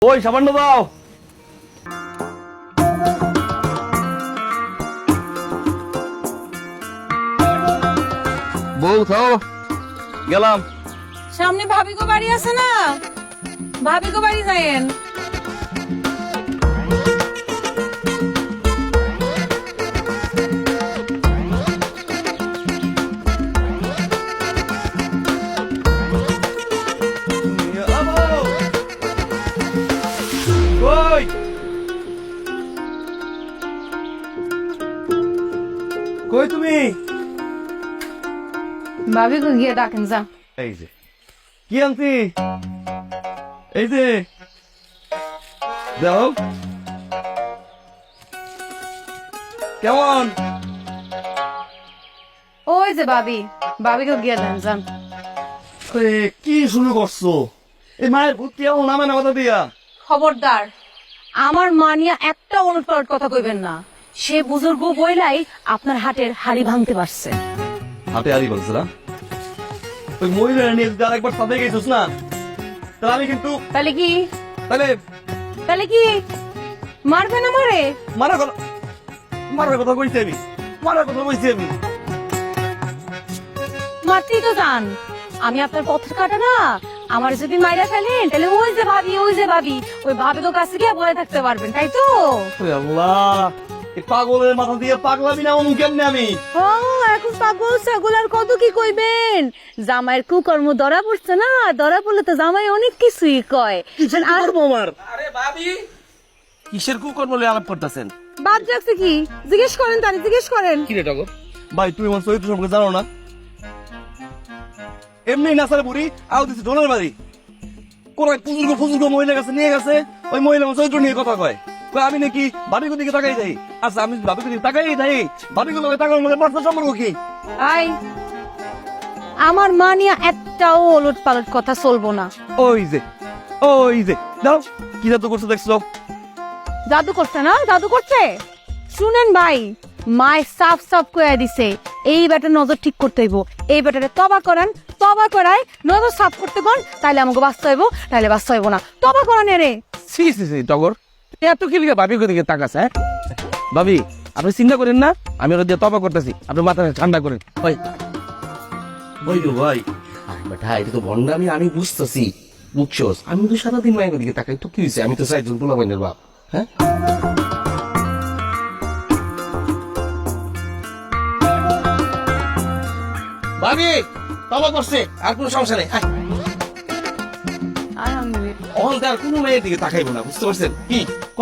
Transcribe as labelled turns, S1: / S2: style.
S1: ওই সামান্য দাও। বউ থাও, গেলাম।
S2: সামনে ভাবি গো বাড়ি আছে না, ভাবি গো বাড়ি যায়েন।
S1: কই কই তুমি?
S2: ভাবি গো গিয়ে ডাকেন যা।
S1: এই যে কি আনছি, এই যে দাও। কেমন?
S2: ওই যে ভাবি, ভাবি গো গিয়ে দেন যান।
S1: কি শুরু করছো? এই মায়ের ভূত কেমন নামে না কথা দিয়া?
S2: খবরদার, আমার মা নিয়ে একটা উলটপালট কথা কইবেন না। সে বুজুর্গ বইলাই আপনার হাটের হাড়ি ভাঙতে পারছে।
S1: হাতে আরি বলছে না, ওই মহিলা নিয়ে যদি আরেকবার সাথে গেছিস না, তাহলে আমি কিন্তু
S2: তাহলে কি,
S1: তাহলে
S2: তাহলে কি মারবে না মারে?
S1: মারার কথা কইছি আমি, মারার কথা কইছি আমি।
S2: মারতেই তো যান, আমি আপনার পথের কাটা না। আমার যদি মাইরা ফেলেন তাহলে ওই যে ভাবি, ওই যে ভাবি, ওই ভাবি তো কাছে গিয়ে বয়ে থাকতে পারবেন, তাই তো?
S1: ওরে আল্লাহ, এই পাগলের মাথা দিয়ে পাগলামি না অনু কেমনে আমি?
S2: ও এখন পাগল ছাগল আর কত কি কইবেন? জামাইয়ের কুকর্ম ধরা পড়ছে না, ধরা পড়লে তো জামাই অনেক কিছুই কয়।
S1: আমার
S3: আরে ভাবি, কিসের কুকর্ম লয়ে আলাপ করতেছেন?
S2: বাদ রাখছে কি? জিজ্ঞেস করেন, তারে জিজ্ঞেস করেন।
S3: কি রে টগর?
S1: ভাই তুমি আমার চরিত্র সম্পর্কে জানো না? এমনি নাসারে বুড়ি আও দিচ্ছে ডোনার বাড়ি, কোন এক ফুজুর্গ মহিলার কাছে নিয়ে গেছে। ওই মহিলা আমার চরিত্র নিয়ে কথা কয়, কয় আমি নাকি বাড়ির দিকে তাকাই যাই। আচ্ছা আমি বাড়ির দিকে তাকাই যাই, বাড়ির দিকে তাকানোর মধ্যে পার্থক্য সম্পর্ক কি?
S2: আই আমার মা নিয়ে একটাও ওলট পালট কথা চলবো না।
S1: ওই যে দাও, কি জাদু করছে দেখছো?
S2: জাদু করছে না, জাদু করছে। শুনেন ভাই, মায় সাফ সাফ কইয়া দিছে এই ব্যাটার নজর ঠিক করতে হইব। এই ব্যাটারে তবা করান, তবা করায় নজর সাফ করতে কোন, তাইলে আমাকে বাঁচতে হইব, তাইলে বাঁচতে হইব না। তবা করান রে।
S3: সি সি সি টগর, এত কি লিখে ভাবি দিকে তাকাস? হ্যাঁ ভাবি, আপনি চিন্তা করেন না, আমি ওরা দিয়ে তবা করতেছি, আপনি মাথা ঠান্ডা করেন। ওই ওই তো ভাই, বেটা এটা তো ভন্ডামি, আমি বুঝতেছি, বুঝছস? আমি তো সারাদিন মায়ের দিকে তাকাই, তো কি হয়েছে? আমি তো চাইজন পোলা বাইনের বাপ। হ্যাঁ ভাবি, তবা করছে, আর কোনো সমস্যা নেই।
S2: আলহামদুলিল্লাহ।
S3: অহংকার কোনো মেয়ের দিকে তাকাইবো না, বুঝতে পারছেন? কি ক